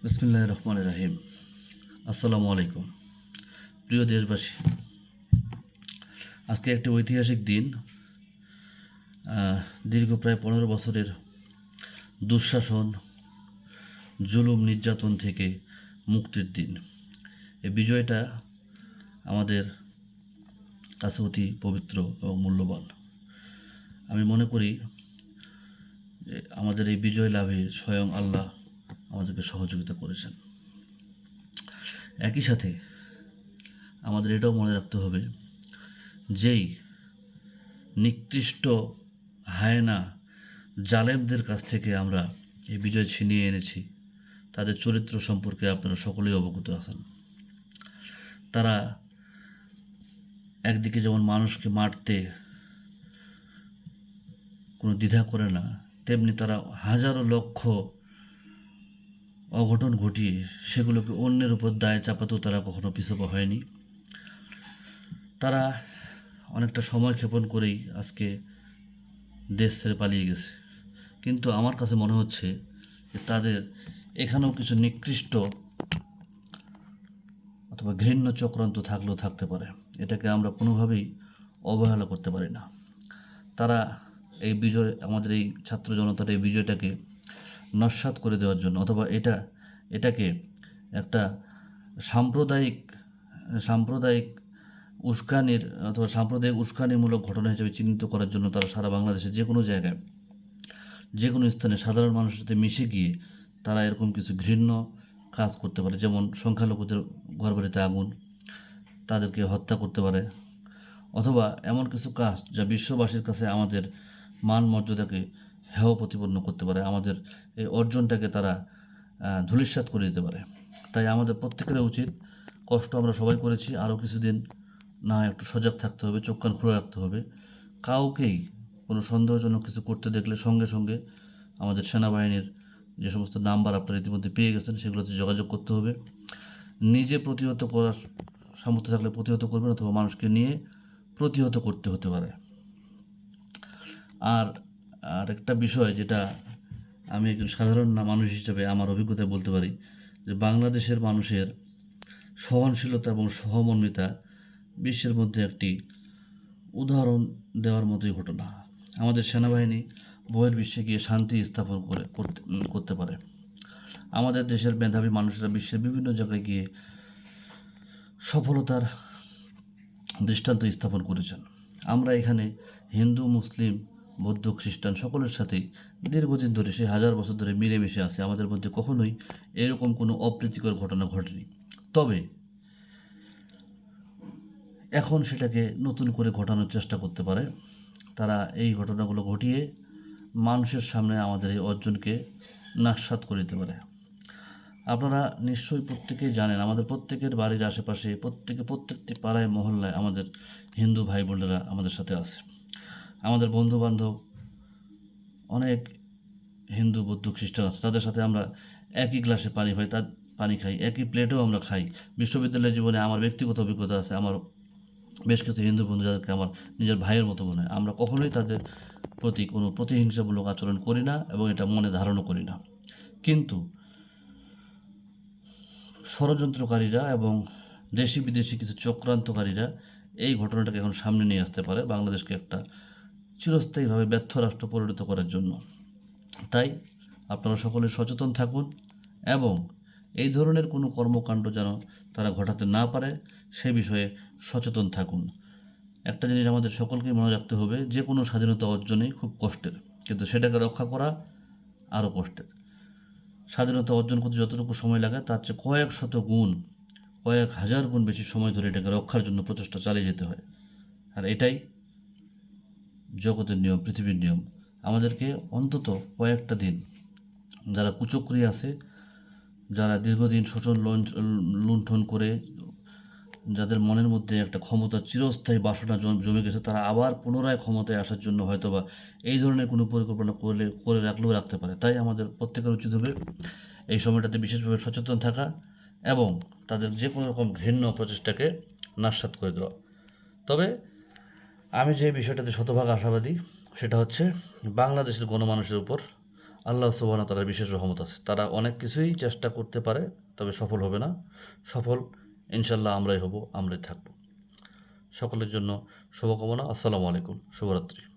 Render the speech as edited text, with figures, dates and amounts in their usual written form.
বিসমিল্লাহির রহমানির রহিম। আসসালামু আলাইকুম। প্রিয় দেশবাসী, আজকে একটি ঐতিহাসিক দিন। দীর্ঘ প্রায় 15 বছরের দুঃশাসন, জুলুম, নির্যাতন থেকে মুক্তির দিন। এই বিজয়টা আমাদের কাছে অতি পবিত্র এবং মূল্যবান। আমি মনে করি যে আমাদের এই বিজয় লাভে স্বয়ং আল্লাহ আমাদেরকে সহযোগিতা করেছেন। একই সাথে আমাদের এটাও মনে রাখতে হবে, যেই নিকৃষ্ট হায়না জালেমদের কাছ থেকে আমরা এই বিজয় ছিনিয়ে এনেছি, তাদের চরিত্র সম্পর্কে আপনারা সকলেই অবগত আছেন। তারা একদিকে যেমন মানুষকে মারতে কোনো দ্বিধা করে না, তেমনি তারা হাজারো লক্ষ অঘটন ঘটিয়ে সেগুলোকে অন্যের উপর দায় চাপাতেও তারা কখনো পিছপা হয়নি। তারা অনেকটা সময় ক্ষেপণ করেই আজকে দেশ ছেড়ে পালিয়ে গেছে, কিন্তু আমার কাছে মনে হচ্ছে যে তাদের এখানেও কিছু নিকৃষ্ট অথবা ঘৃণ্য চক্রান্ত থাকলেও থাকতে পারে। এটাকে আমরা কোনোভাবেই অবহেলা করতে পারি না। তারা এই বিজয়, আমাদের এই ছাত্র জনতার এই বিজয়টাকে নস্যাৎ করে দেওয়ার জন্য অথবা এটাকে একটা সাম্প্রদায়িক উস্কানির অথবা সাম্প্রদায়িক উস্কানিমূলক ঘটনা হিসেবে চিহ্নিত করার জন্য তারা সারা বাংলাদেশে যে কোনো জায়গায়, যে কোনো স্থানে সাধারণ মানুষের সাথে মিশে গিয়ে তারা এরকম কিছু ঘৃণ্য কাজ করতে পারে। যেমন সংখ্যালঘুদের ঘরবাড়িতে আগুন, তাদেরকে হত্যা করতে পারে, অথবা এমন কিছু কাজ যা বিশ্ববাসীর কাছে আমাদের মান মর্যাদাকে হেয় প্রতিপন্ন করতে পারে, আমাদের এই অর্জনটাকে তারা ধূলিসাৎ করে দিতে পারে। তাই আমাদের প্রত্যেকের উচিত, কষ্ট আমরা সবাই করেছি, আরও কিছুদিন না একটু সজাগ থাকতে হবে, চোখ কান খুলে রাখতে হবে। কাউকেই কোনো সন্দেহজনক কিছু করতে দেখলে সঙ্গে সঙ্গে আমাদের সেনাবাহিনীর যে সমস্ত নাম্বার আপনারা ইতিমধ্যে পেয়ে গেছেন সেগুলোতে যোগাযোগ করতে হবে। নিজে প্রতিহত করার সামর্থ্য থাকলে প্রতিহত করবেন, অথবা মানুষকে নিয়ে প্রতিহত করতে হতে পারে। আর একটা বিষয় যেটা আমি একজন সাধারণ মানুষ হিসেবে আমার অভিজ্ঞতায় বলতে পারি, যে বাংলাদেশের মানুষের সহনশীলতা এবং সহমর্মিতা বিশ্বের মধ্যে একটি উদাহরণ দেওয়ার মতোই ঘটনা। আমাদের সেনাবাহিনী বহির্বিশ্বে গিয়ে শান্তি স্থাপন করতে পারে। আমাদের দেশের মেধাবী মানুষেরা বিশ্বের বিভিন্ন জায়গায় গিয়ে সফলতার দৃষ্টান্ত স্থাপন করেছেন। আমরা এখানে হিন্দু, মুসলিম, বৌদ্ধ, খ্রিস্টান সকলের সাথেই দীর্ঘদিন ধরে, সেই 1000 বছর ধরে মিলেমিশে আছে। আমাদের মধ্যে কখনোই এরকম কোনো অপ্রীতিকর ঘটনা ঘটেনি। তবে এখন সেটাকে নতুন করে ঘটানোর চেষ্টা করতে পারে। তারা এই ঘটনাগুলো ঘটিয়ে মানুষের সামনে আমাদের এই অর্জনকে নস্যাৎ করে দিতে পারে। আপনারা নিশ্চয়ই প্রত্যেকেই জানেন, আমাদের প্রত্যেকের বাড়ির আশেপাশে প্রত্যেকটি পাড়ায় মহল্লায় আমাদের হিন্দু ভাই বোনেরা আমাদের সাথে আছে। আমাদের বন্ধুবান্ধব অনেক হিন্দু, বৌদ্ধ, খ্রিস্টান আছে। তাদের সাথে আমরা একই গ্লাসে পানি খাই, একই প্লেটেও আমরা খাই। বিশ্ববিদ্যালয় জীবনে আমার ব্যক্তিগত অভিজ্ঞতা আছে। আমার বেশ কিছু হিন্দু বন্ধু যাদেরকে আমার নিজের ভাইয়ের মতো মনে হয়। আমরা কখনোই তাদের প্রতি কোনো প্রতিহিংসামূলক আচরণ করি না এবং এটা মনে ধারণও করি না। কিন্তু ষড়যন্ত্রকারীরা এবং দেশি বিদেশি কিছু চক্রান্তকারীরা এই ঘটনাটাকে এখন সামনে নিয়ে আসতে পারে, বাংলাদেশকে একটা চিরস্থায়ীভাবে ব্যর্থ রাষ্ট্র পরিণত করার জন্য। তাই আপনারা সকলে সচেতন থাকুন এবং এই ধরনের কোনো কর্মকাণ্ড যেন তারা ঘটাতে না পারে সে বিষয়ে সচেতন থাকুন। একটা জিনিস আমাদের সকলকেই মনে রাখতে হবে, যে কোনো স্বাধীনতা অর্জনই খুব কষ্টের, কিন্তু সেটাকে রক্ষা করা আরও কষ্টের। স্বাধীনতা অর্জন করতে যতটুকু সময় লাগে তার চেয়ে কয়েক হাজার গুণ বেশি সময় ধরে এটাকে রক্ষার জন্য প্রচেষ্টা চালিয়ে যেতে হয়। আর এটাই জগতের নিয়ম, পৃথিবীর নিয়ম। আমাদেরকে অন্তত কয়েকটা দিন, যারা কুচক্রী আছে, যারা দীর্ঘদিন শোষণ লুণ্ঠন করে, যাদের মনের মধ্যে একটা ক্ষমতার চিরস্থায়ী বাসনা জমে গেছে, তারা আবার পুনরায় ক্ষমতায় আসার জন্য হয়তোবা এই ধরনের কোনো পরিকল্পনা করে রাখতে পারে। তাই আমাদের প্রত্যেকের উচিত হবে এই সময়টাতে বিশেষভাবে সচেতন থাকা এবং তাদের যে কোনো রকম ঘৃণ্য প্রচেষ্টাকে নস্যাৎ করে দেওয়া। তবে আমি যে বিষয়টাতে শতভাগ আশাবাদী সেটা হচ্ছে, বাংলাদেশের গণমানুষের উপর আল্লাহ সুবহানাহু ওয়া তাআলার বিশেষ রহমত আছে। তারা অনেক কিছুই চেষ্টা করতে পারে, তবে সফল হবে না। সফল ইনশাআল্লাহ আমরাই হব, আমরাই থাকব। সকলের জন্য শুভকামনা। আসসালামু আলাইকুম। শুভরাত্রি।